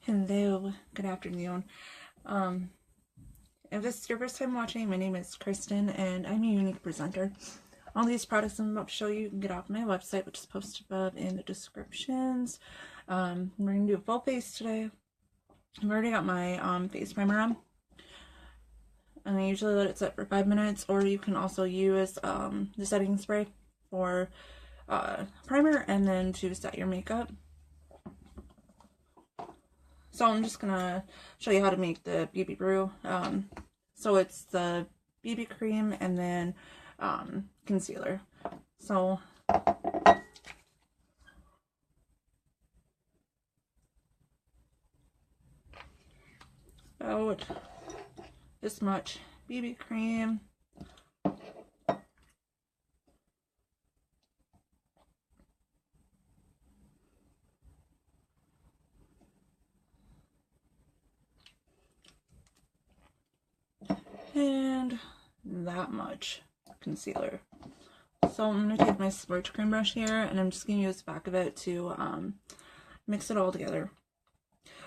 Hello, good afternoon. If this is your first time watching, my name is Kristen and I'm a Younique presenter. All these products I'm about to show you can get off my website, which is posted above in the descriptions. We're going to do a full face today. I've already got my face primer on. And I usually let it set for 5 minutes, or you can also use the setting spray for primer and then to set your makeup. So I'm just gonna show you how to make the BB brew. So it's the BB cream and then concealer. So about this much BB cream. And that much concealer. So I'm going to take my Splurge cream brush here and I'm just going to use the back of it to mix it all together.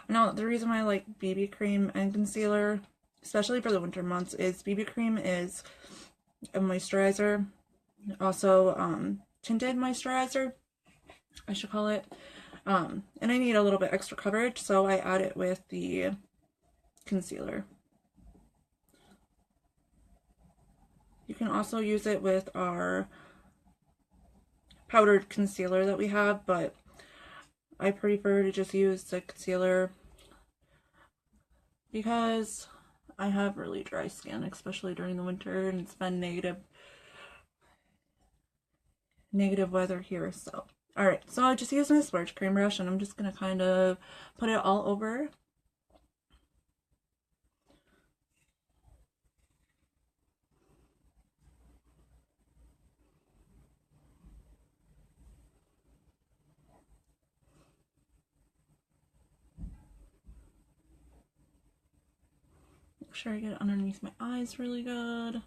Now, the reason why I like BB cream and concealer, especially for the winter months, is BB cream is a moisturizer, also tinted moisturizer, I should call it. And I need a little bit extra coverage, so I add it with the concealer. You can also use it with our powdered concealer that we have, but I prefer to just use the concealer because I have really dry skin, especially during the winter, and it's been negative weather here. So alright, so I just use my Splurge cream brush and I'm just gonna kind of put it all over. Make sure I get it underneath my eyes really good.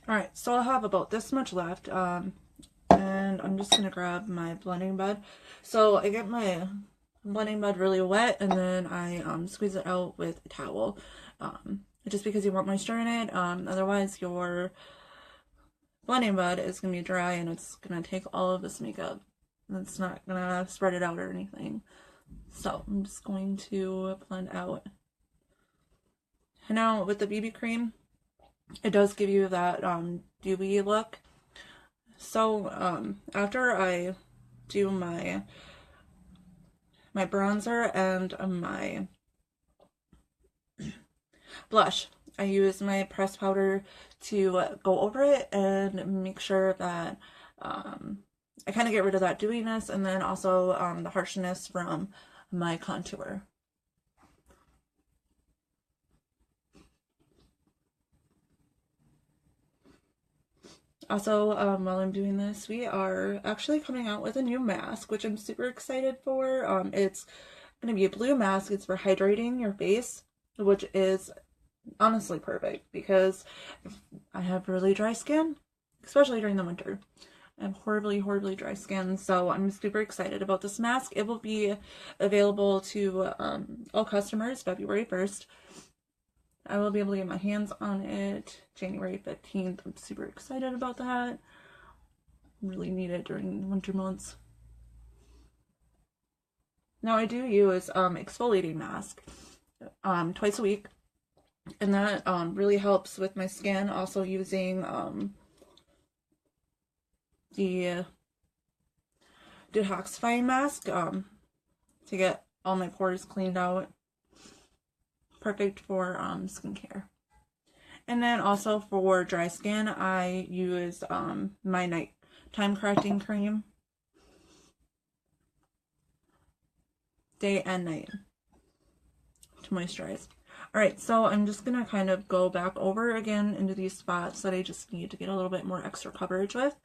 Alright, so I'll have about this much left, and I'm just going to grab my blending bed. So I get my blending bed really wet, and then I squeeze it out with a towel, just because you want moisture in it. Otherwise your blending bed is going to be dry and it's going to take all of this makeup. And it's not going to spread it out or anything. So I'm just going to blend out. And now with the BB cream, it does give you that dewy look. So after I do my bronzer and my blush, I use my pressed powder to go over it and make sure that I kind of get rid of that dewiness, and then also the harshness from my contour. Also, while I'm doing this, we are actually coming out with a new mask, which I'm super excited for. It's going to be a blue mask. It's for hydrating your face, which is honestly perfect because I have really dry skin, especially during the winter. I have horribly dry skin, so I'm super excited about this mask. It will be available to all customers February 1st. I will be able to get my hands on it January 15th. I'm super excited about that. Really need it during the winter months. Now I do use exfoliating mask twice a week, and that really helps with my skin. Also using the detoxifying mask to get all my pores cleaned out. Perfect for skincare. And then also for dry skin, I use my nighttime correcting cream, day and night, to moisturize. Alright, so I'm just going to kind of go back over again into these spots that I just need to get a little bit more extra coverage with.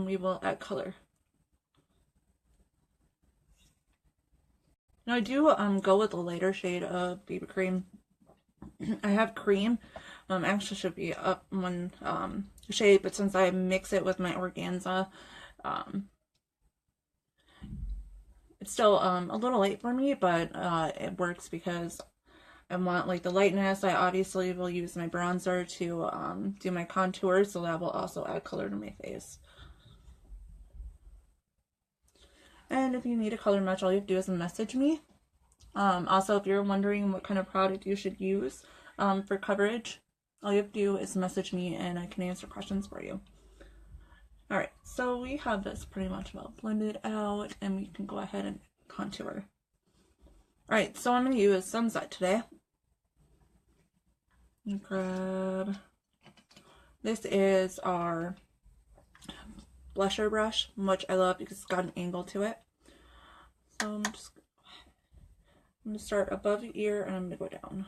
we will add color. Now I do go with a lighter shade of BB cream. I have cream. Actually should be up one shade, but since I mix it with my organza, it's still a little light for me, but it works because I want like the lightness. I obviously will use my bronzer to do my contour, so that will also add color to my face. And if you need a color match, all you have to do is message me. Also, if you're wondering what kind of product you should use for coverage, all you have to do is message me and I can answer questions for you. Alright, so we have this pretty much well blended out, and we can go ahead and contour. Alright, so I'm going to use Sunset today. Grab, this is our blusher brush, which I love because it's got an angle to it. So I'm going to start above the ear and I'm going to go down.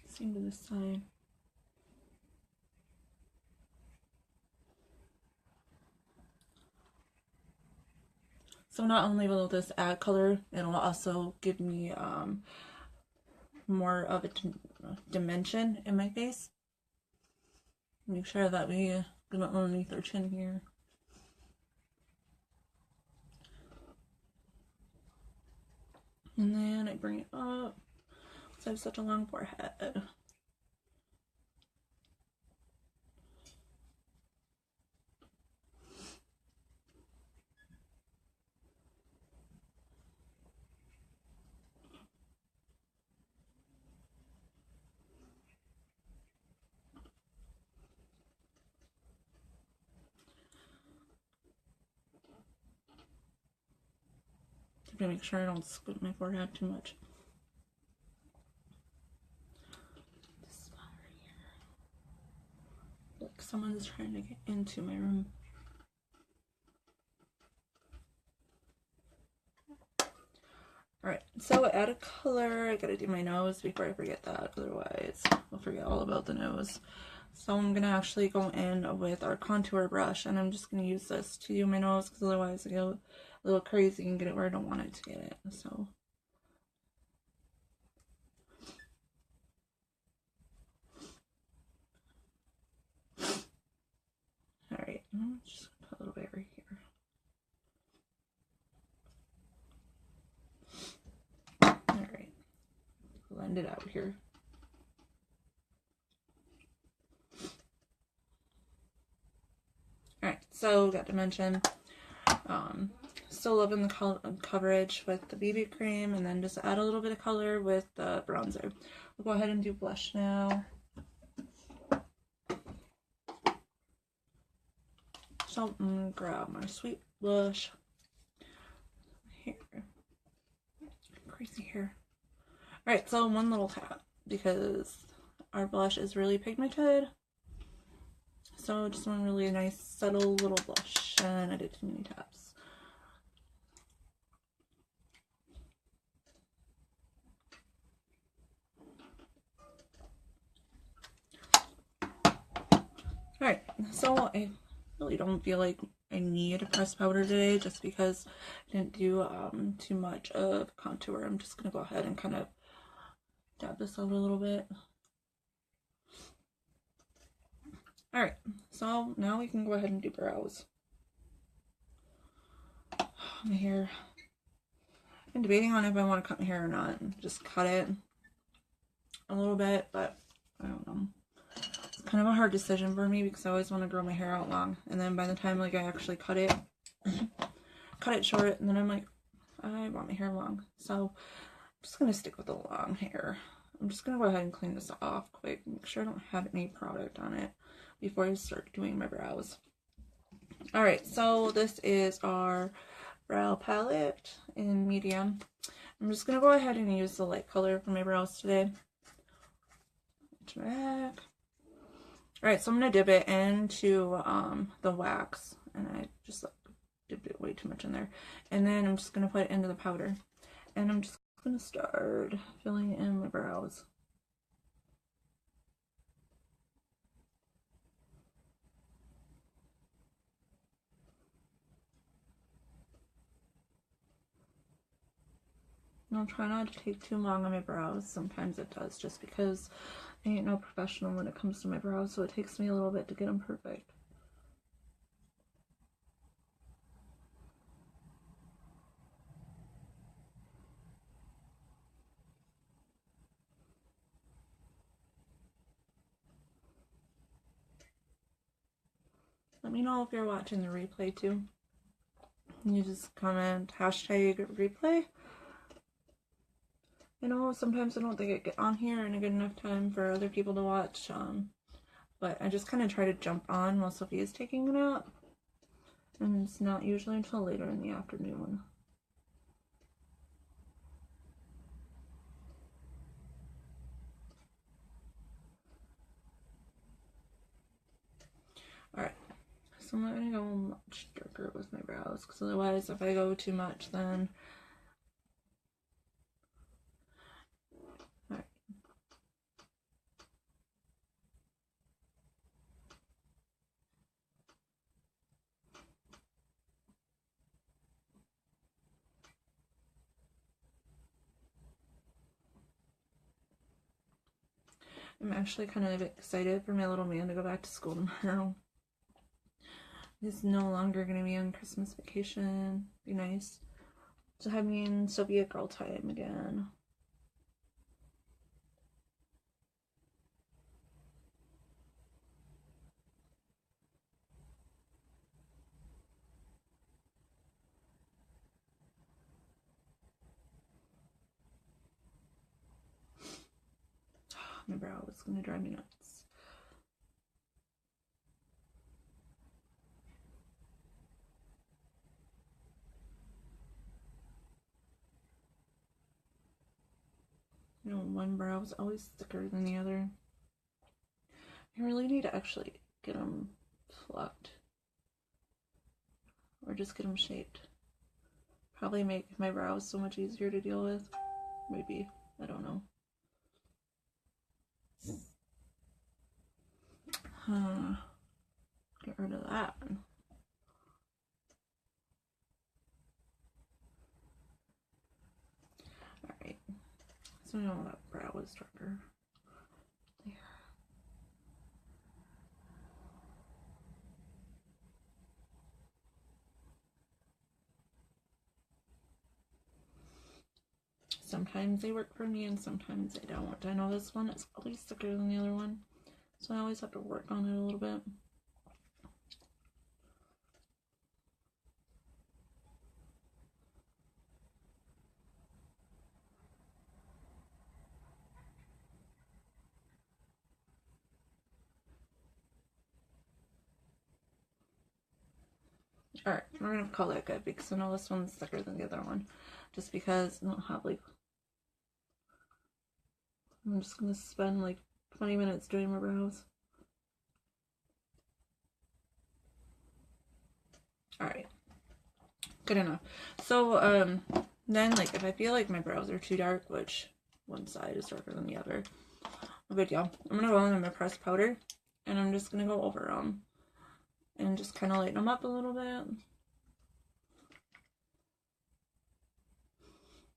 Same to this side. So not only will this add color, it'll also give me more of a dimension in my face. Make sure that we go underneath our chin here. And then I bring it up because I have such a long forehead. To make sure I don't squint my forehead too much. This spot right here. Look, someone's trying to get into my room. Alright, so add a color. I gotta do my nose before I forget that, otherwise I'll forget all about the nose. So I'm gonna actually go in with our contour brush, and I'm just gonna use this to do my nose because otherwise I go a little crazy and get it where I don't want it to get it. So alright, I'm just gonna put a little bit right here. Alright, blend it out here. Alright, so got to mention, still loving the coverage with the BB cream, and then just add a little bit of color with the bronzer. We'll go ahead and do blush now. So I'm gonna grab my sweet blush here. Crazy hair. Alright, so one little tap because our blush is really pigmented. So just one really nice subtle little blush, and I did too many taps. Alright, so I really don't feel like I need a pressed powder today just because I didn't do too much of contour. I'm just going to go ahead and kind of dab this out a little bit. Alright, so now we can go ahead and do brows. My hair. I've been debating on if I want to cut my hair or not. Just cut it a little bit, but I don't know. It's kind of a hard decision for me because I always want to grow my hair out long, and then by the time like I actually cut it short, and then I'm like, I want my hair long. So I'm just gonna stick with the long hair. I'm just gonna go ahead and clean this off quick, make sure I don't have any product on it before I start doing my brows. Alright, so this is our brow palette in medium. I'm just gonna go ahead and use the light color for my brows today. Back. Alright, so I'm gonna dip it into the wax, and I just like dipped it way too much in there. And then I'm just gonna put it into the powder, and I'm just gonna start filling in my brows. I'll try not to take too long on my brows. Sometimes it does, just because I ain't no professional when it comes to my brows, so it takes me a little bit to get them perfect. Let me know if you're watching the replay too. You just comment hashtag replay. You know, sometimes I don't think I get on here in a good enough time for other people to watch, but I just kind of try to jump on while Sophia's taking a nap, and it's not usually until later in the afternoon. Alright, so I'm not going to go much darker with my brows, because otherwise if I go too much then... Alright. I'm actually kind of excited for my little man to go back to school tomorrow. He's no longer going to be on Christmas vacation. Be nice to have me and Sophia girl time again. My brow is going to drive me nuts. You know, one brow is always thicker than the other. I really need to actually get them plucked. Or just get them shaped. Probably make my brows so much easier to deal with. Maybe. I don't know. Get rid of that. Alright. So now that brow is darker. There. Sometimes they work for me and sometimes they don't. I know this one is always thicker than the other one, so I always have to work on it a little bit. Alright, we're gonna call that good because I know this one's thicker than the other one. Just because I don't have like... I'm just gonna spend like 20 minutes doing my brows. Alright. Good enough. So, then like if I feel like my brows are too dark, which one side is darker than the other, no big deal. I'm gonna go in with my pressed powder and I'm just gonna go over them and just kind of lighten them up a little bit.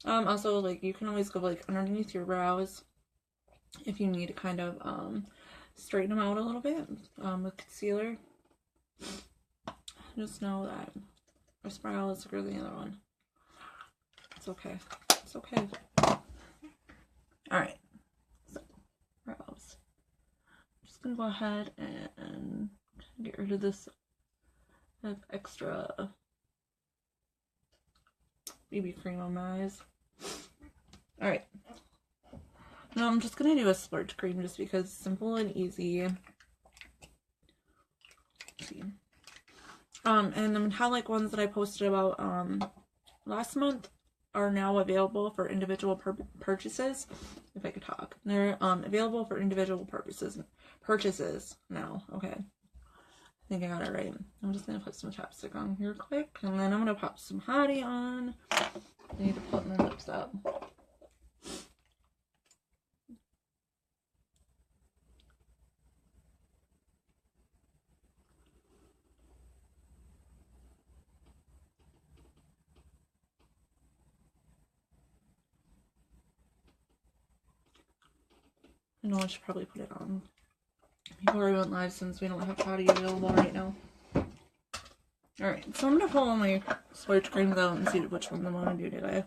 Also, like, you can always go like underneath your brows if you need to kind of straighten them out a little bit with concealer. Just know that this brow is thicker than the other one. It's okay. It's okay. Alright. So, brows. I'm just gonna go ahead and get rid of this extra BB cream on my eyes. Alright. Now I'm just gonna do a Splurge cream just because it's simple and easy. Let's see. And the metallic ones that I posted about last month are now available for individual purchases. If I could talk. They're available for individual purchases now. Okay. I think I got it right. I'm just gonna put some chapstick on here quick, and then I'm gonna pop some hottie on. I need to put my lips up. I know I should probably put it on before I went live since we don't have potty available right now. Alright, so I'm going to pull all my Splurge creams out and see which one I want to do today.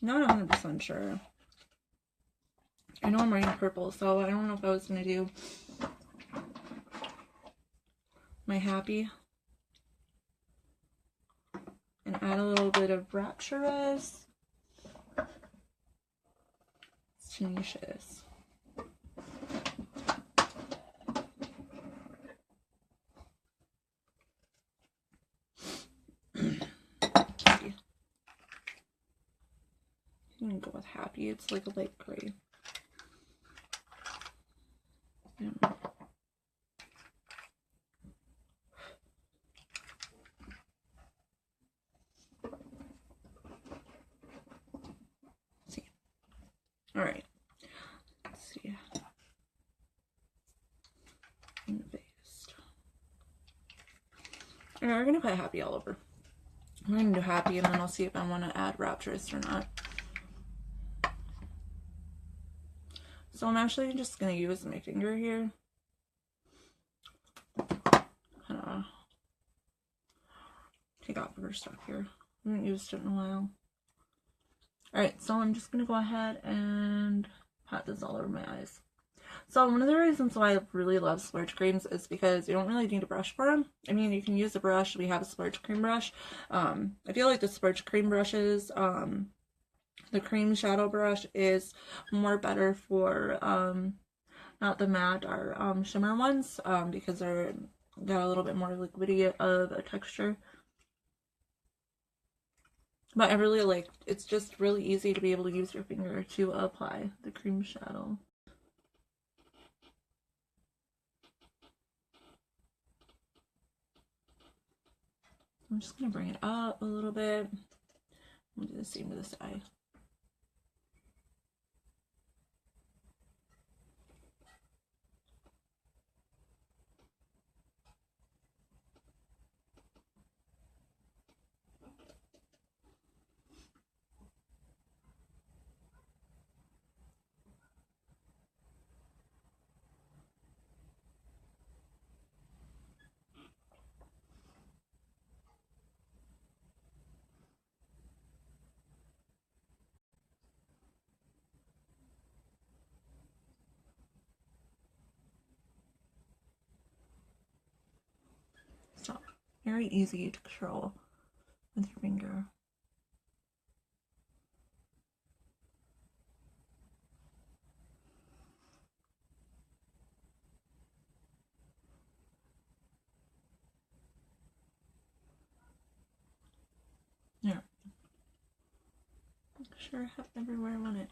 Not 100% sure. I know I'm wearing purple, so I don't know if I was going to do my Happy and add a little bit of Rapturous. It's tenacious. I'm gonna go with Happy. It's like a light gray. Yeah. See. All right. Let's see. And paste. And we're gonna put Happy all over. I'm gonna do Happy, and then I'll see if I want to add Rapturous or not. So I'm actually just going to use my finger here. Kind of take off her stuff here. I haven't used it in a while. Alright, so I'm just going to go ahead and pat this all over my eyes. So one of the reasons why I really love Splurge creams is because you don't really need a brush for them. I mean, you can use a brush. We have a Splurge cream brush. I feel like the Splurge cream brushes, the cream shadow brush is more better for not the matte or shimmer ones because they're got a little bit more liquidy of a texture. But I really like, it's just really easy to be able to use your finger to apply the cream shadow. I'm just going to bring it up a little bit. We'll do the same to this eye. So, very easy to control with your finger. Yeah. Make sure I have everywhere I want it.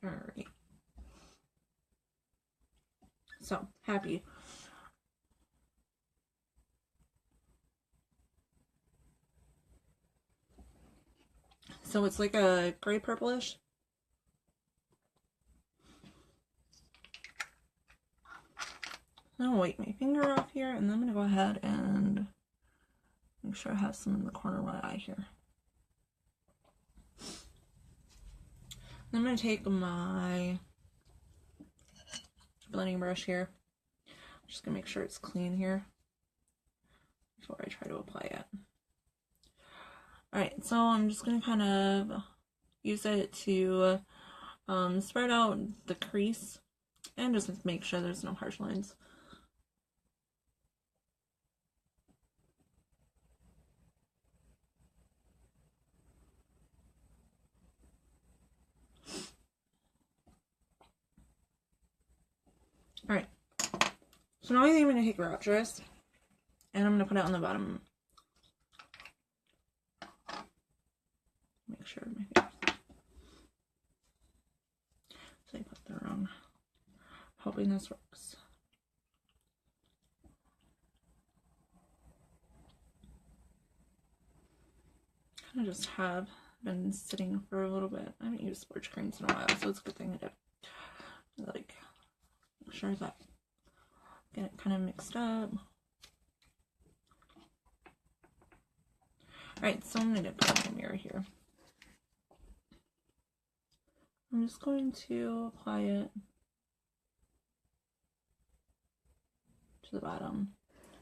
Alright. So, Happy. So it's like a gray purplish. I'm gonna wipe my finger off here, and then I'm gonna go ahead and make sure I have some in the corner of my eye here. I'm gonna take my blending brush here. I'm just gonna make sure it's clean here before I try to apply it. Alright, so I'm just gonna kind of use it to spread out the crease and just make sure there's no harsh lines. Alright, so now I think I'm going to take Rapturous and I'm going to put it on the bottom. Make sure my fingers. So I put the wrong. Hoping this works. Kind of just have been sitting for a little bit. I haven't used Splurge creams in a while, so it's a good thing to like make sure that get it kind of mixed up. Alright, so I'm going to grab my mirror here. I'm just going to apply it to the bottom,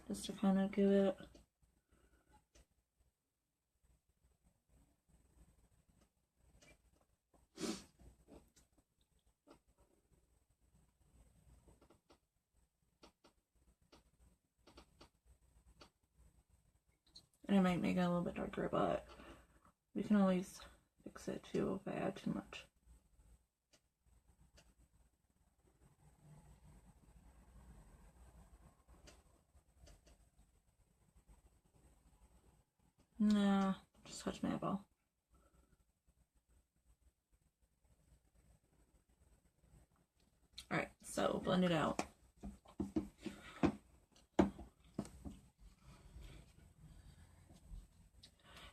just to kind of give it and I might make it a little bit darker, but we can always fix it too if I add too much. Nah, just touch my eyeball. Alright, so blend it out.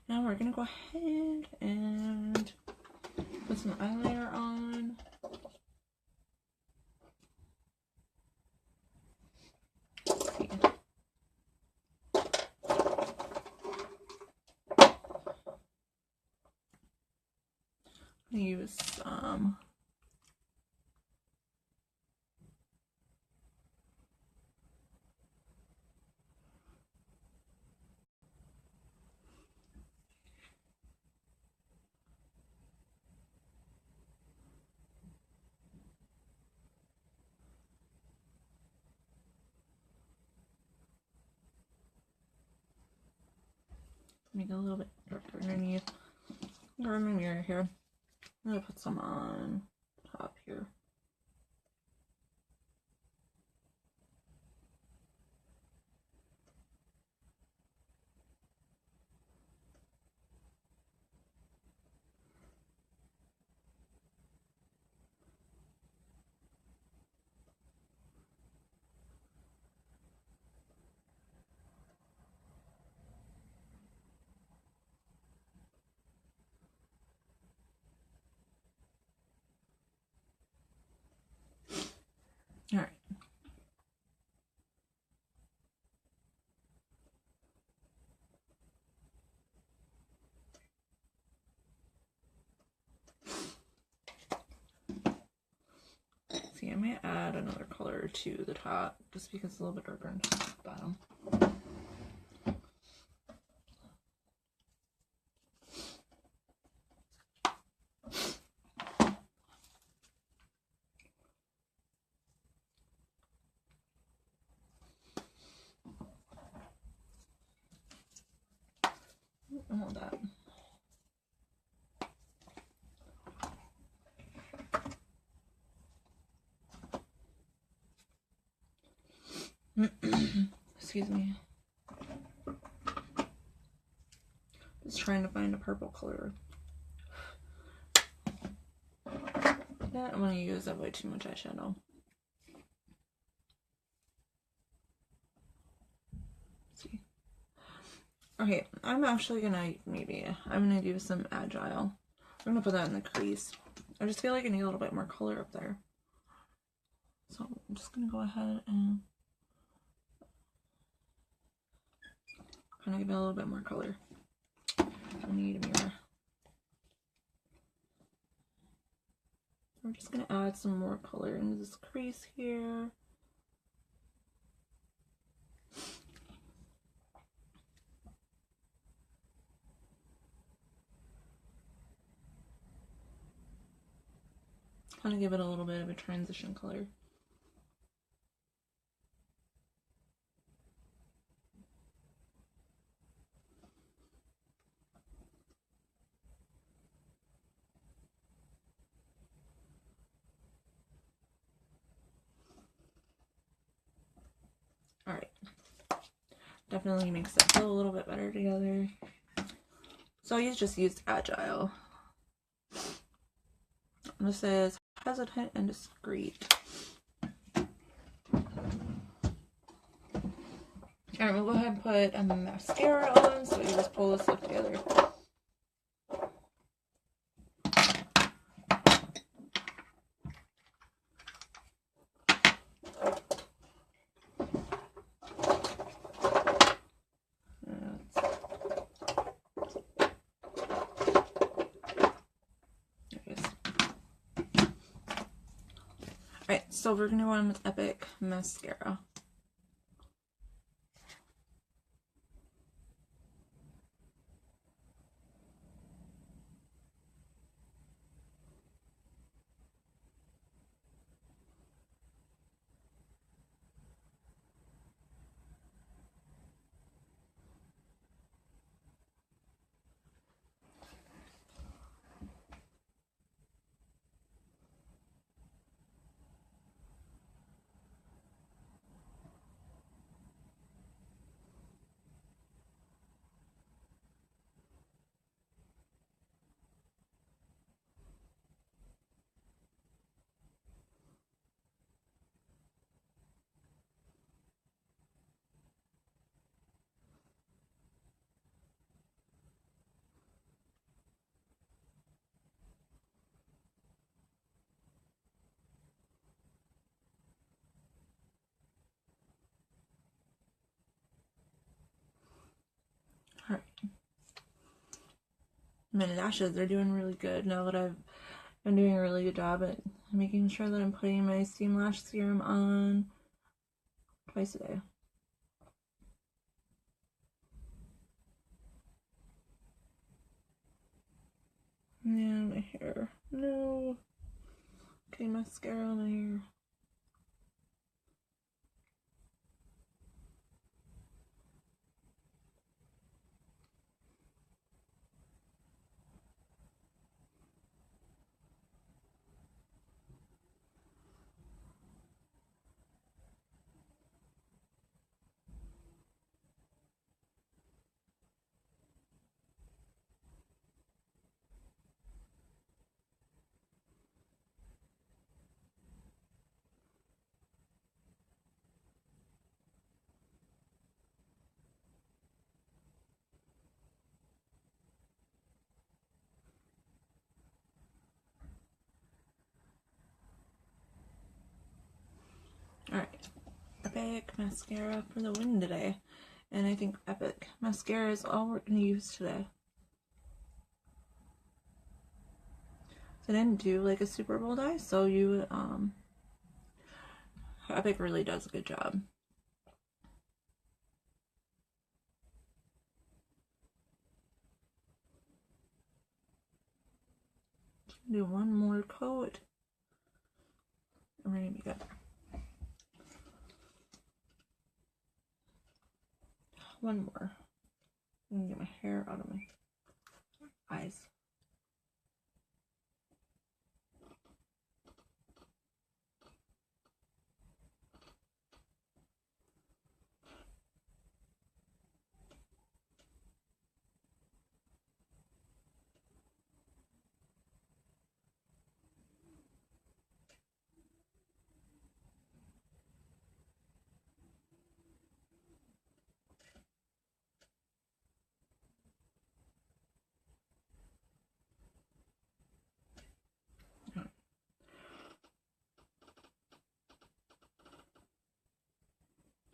Now we're gonna go ahead and put some eyeliner on. Let's see. I'm gonna use some make it a little bit darker underneath. Grab my mirror here. I'm gonna put some on top here. All right. See, I might add another color to the top just because it's a little bit darker on the bottom. I want that. Excuse me. Just trying to find a purple color. That I'm gonna use that way too much eyeshadow. Let's see. Okay, I'm actually gonna I'm gonna do some agile. I'm gonna put that in the crease. I just feel like I need a little bit more color up there. So I'm just gonna go ahead and kind of give it a little bit more color. I need a mirror. I'm just gonna add some more color into this crease here. Kind of give it a little bit of a transition color. All right, definitely makes it feel a little bit better together. So I just used agile. This is hesitant and discreet. Alright, we'll go ahead and put a mascara on, so you just pull this look together. Alright, so we're gonna go on with Epic Mascara. Alright. My lashes are doing really good now that I've been doing a really good job at making sure that I'm putting my Steam Lash Serum on twice a day. And my hair. No. Okay, mascara on my hair. Alright, Epic Mascara for the win today. And I think Epic Mascara is all we're going to use today. So I didn't do like a super bold eye, so you, Epic really does a good job. Do one more coat. And we're going to be good. One more. I'm gonna get my hair out of my eyes.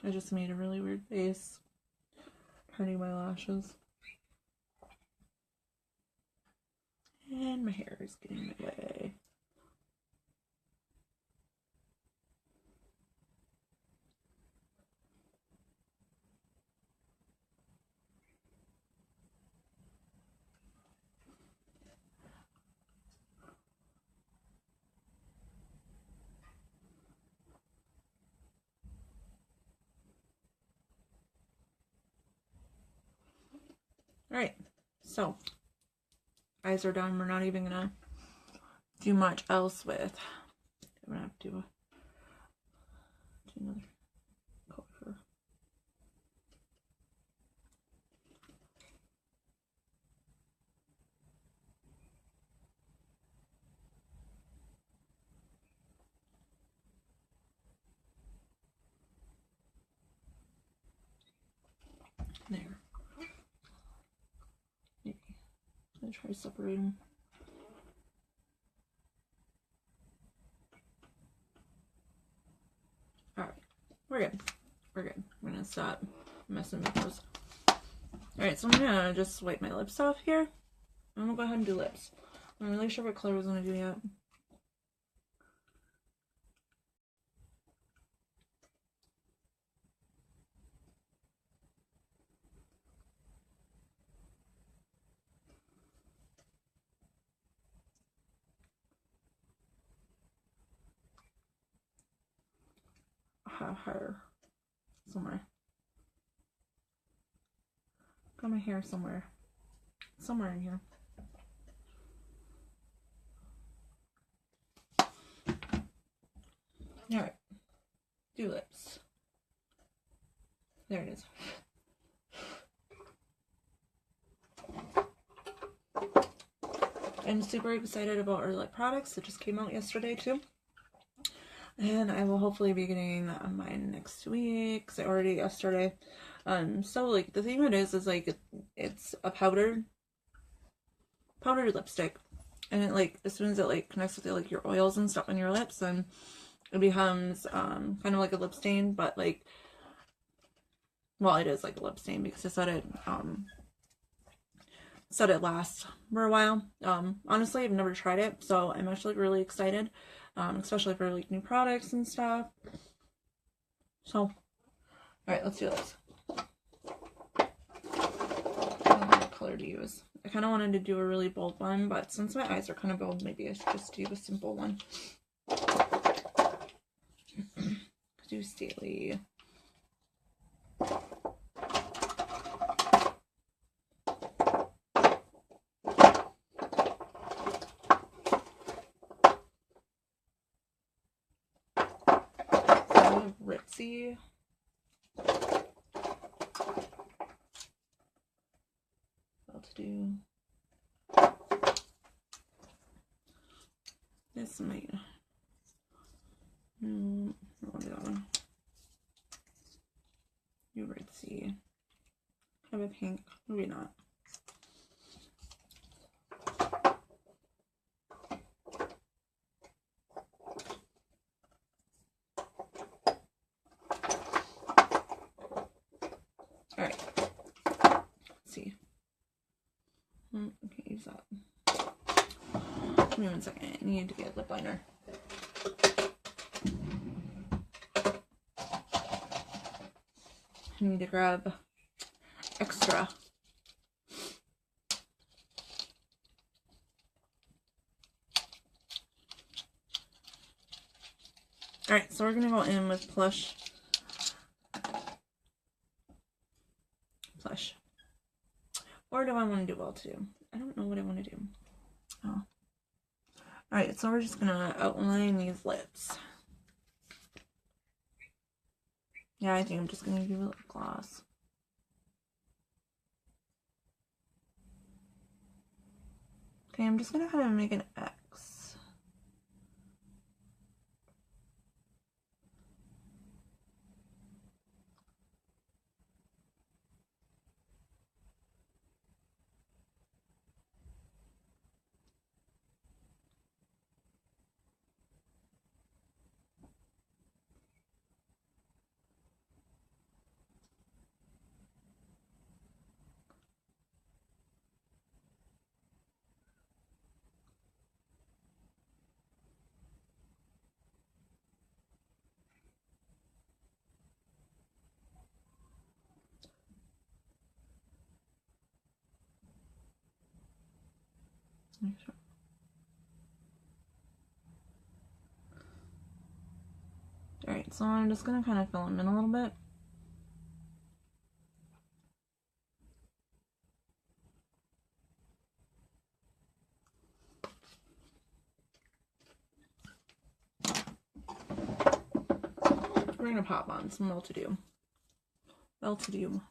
I just made a really weird face, hurting my lashes. And my hair is getting in the way. Alright, so eyes are done. We're not even gonna do much else with. I'm gonna have to do another coat for. There. Maybe. I'm gonna try to separate them. Alright, we're good. We're good. I'm gonna stop messing with those. Alright, so I'm gonna just wipe my lips off here. I'm gonna go ahead and do lips. I'm not really sure what color I was gonna do yet. have hair somewhere. Got my hair somewhere. Somewhere in here. Alright. Do lips. There it is. I'm super excited about our lip products. It just came out yesterday too. And I will hopefully be getting mine next week, because I ordered it yesterday. So like the thing it is like it's a powdered lipstick, and it like as soon as it like connects with like your oils and stuff on your lips, and it becomes kind of like a lip stain, but like, well, it is like a lip stain because it said it lasts for a while. Honestly, I've never tried it, so I'm actually really excited, especially for like new products and stuff. So, all right, let's do this. I don't know what color to use. I kind of wanted to do a really bold one, but since my eyes are kind of bold, maybe I should just do a simple one. Do Staley. Ritzy. What to do? This might. No, I'll do that one. You Ritzy. Kind of a pink. Maybe not. Alright. Let's see. I can't use that. Give me 1 second. I need to get a lip liner. I need to grab extra. Alright, so we're gonna go in with plush. Or do I want to do well to do? I don't know what I want to do. Oh. Alright, so we're just gonna outline these lips. Yeah, I think I'm just gonna do a lip gloss. Okay, I'm just gonna kind of make an X. Sure. Alright, so I'm just gonna kind of fill them in a little bit. We're gonna pop on some well-to-do. Well-to-do.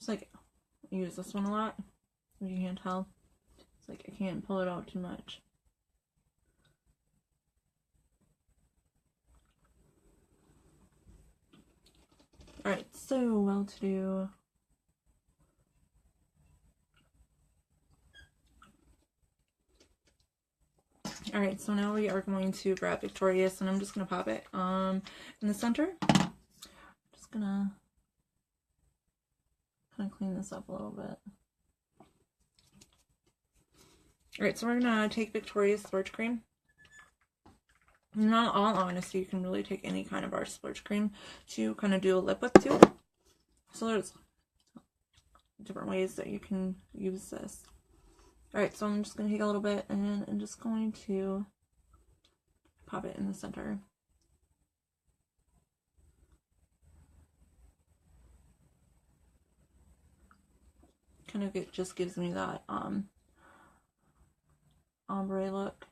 It's like, I use this one a lot. If you can't tell. It's like I can't pull it out too much. Alright, so well-to-do. Alright, so now we are going to grab Victorious, and I'm just going to pop it in the center. Just going to kind of clean this up a little bit. Alright, so we're going to take Victorious Splurge Cream. in all honesty, you can really take any kind of our Splurge cream to kind of do a lip with too. So there's different ways that you can use this. Alright, so I'm just going to take a little bit and I'm just going to pop it in the center. Kind of it just gives me that ombre look.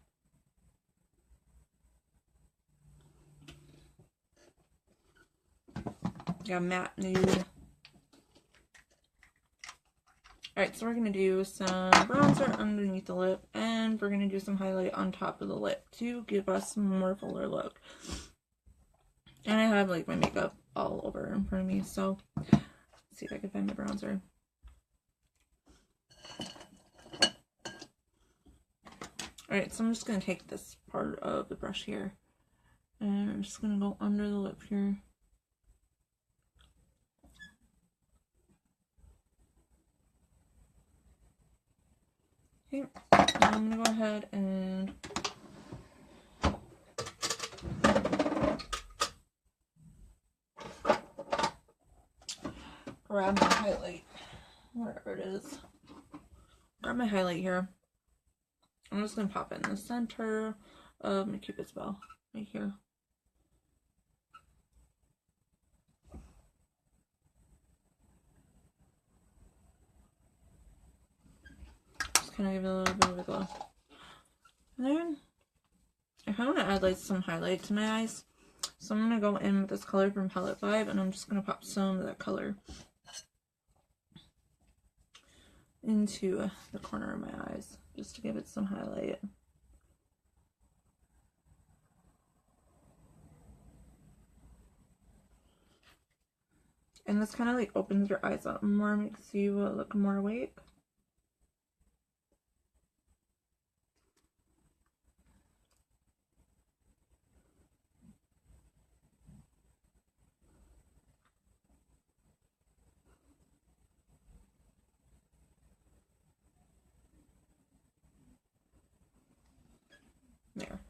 Yeah, matte nude. Alright, so we're going to do some bronzer underneath the lip, and we're going to do some highlight on top of the lip to give us a more fuller look. And I have like my makeup all over in front of me, so let's see if I can find my bronzer. Alright, so I'm just going to take this part of the brush here, and I'm just going to go under the lip here. Okay, now I'm going to go ahead and grab my highlight, wherever it is. Grab my highlight here. I'm just going to pop it in the center of my Cupid's bow, right here. Just kind of give it a little bit of a glow. And then I kind of want to add like some highlight to my eyes. So I'm going to go in with this color from Palette 5, and I'm just going to pop some of that color into the corner of my eyes, just to give it some highlight. And this kind of like opens your eyes up more, makes you look more awake. There.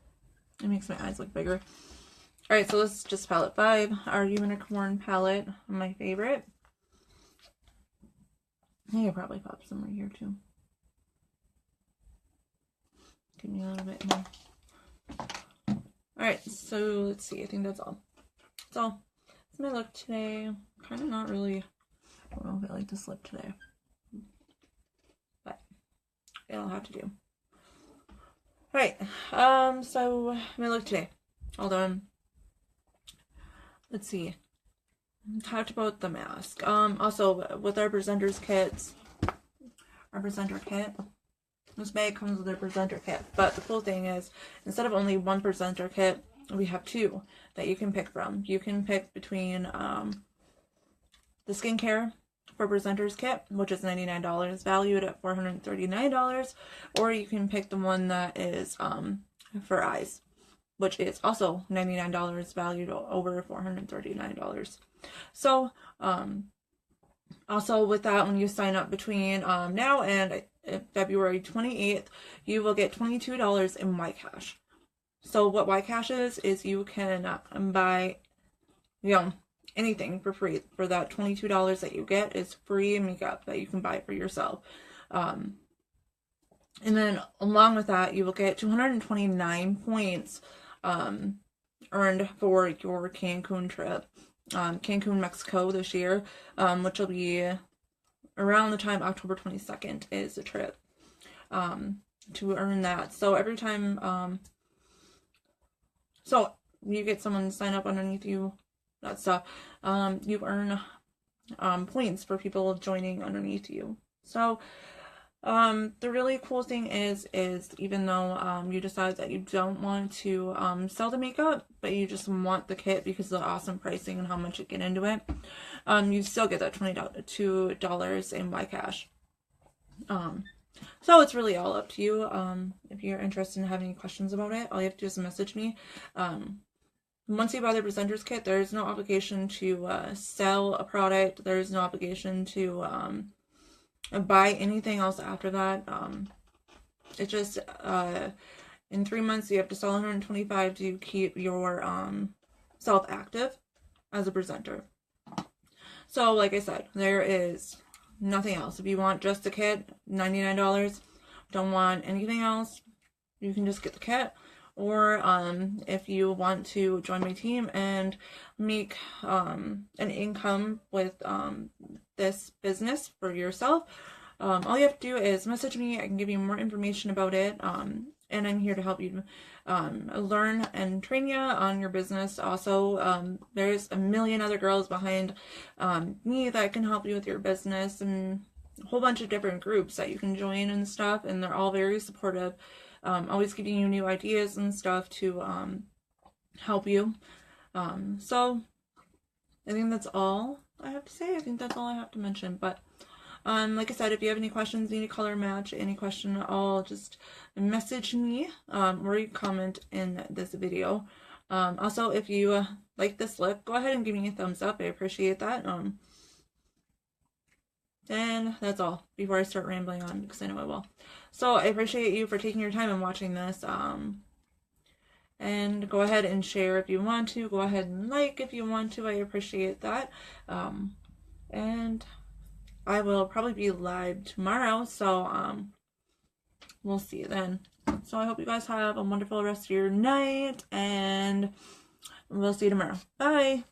It makes my eyes look bigger. Alright, so this is just palette 5, our unicorn palette, my favorite. I could probably pop some right here too. Give me a little bit more. Alright, so let's see, I think that's all. That's all. That's my look today. Kind of not really, I don't know if I like this lip today. But it'll have to do. Alright, so my look today. All done. Let's see. Talked about the mask. Also with our presenters kits, our presenter kit, this bag comes with a presenter kit. But the cool thing is, instead of only one presenter kit, we have two that you can pick from. You can pick between the skincare for presenters kit, which is $99, valued at $439, or you can pick the one that is for eyes, which is also $99, valued over $439. So, also with that, when you sign up between now and February 28th, you will get $22 in YCash. So what YCash is you can buy, anything for free. For that $22 that you get is free makeup that you can buy for yourself. And then along with that, you will get 229 points earned for your Cancun trip. Cancun, Mexico this year, which will be around the time October 22nd is the trip to earn that. So every time, so you get someone to sign up underneath you, that stuff, you earn points for people joining underneath you. So the really cool thing is even though you decide that you don't want to sell the makeup, but you just want the kit because of the awesome pricing and how much you get into it, you still get that $22 in YCash. So it's really all up to you. If you're interested in having any questions about it, all you have to do is message me. Once you buy the presenters kit, there's no obligation to sell a product. There's no obligation to buy anything else after that. It just In 3 months, you have to sell 125 to keep your self active as a presenter. So, like I said, there is nothing else. If you want just the kit, $99. Don't want anything else, you can just get the kit. Or if you want to join my team and make an income with this business for yourself, all you have to do is message me. I can give you more information about it, and I'm here to help you learn and train you on your business. Also, there's a million other girls behind me that can help you with your business, and a whole bunch of different groups that you can join and stuff, and they're all very supportive, always giving you new ideas and stuff to help you. So I think that's all I have to say. I think that's all I have to mention. But like I said, if you have any questions, need a color match, any question at all, just message me or you comment in this video. Also, if you like this look, go ahead and give me a thumbs up. I appreciate that. And that's all before I start rambling on, because I know I will. So I appreciate you for taking your time and watching this. And go ahead and share if you want to. Go ahead and like if you want to. I appreciate that. And I will probably be live tomorrow, so we'll see you then. So I hope you guys have a wonderful rest of your night, and we'll see you tomorrow. Bye!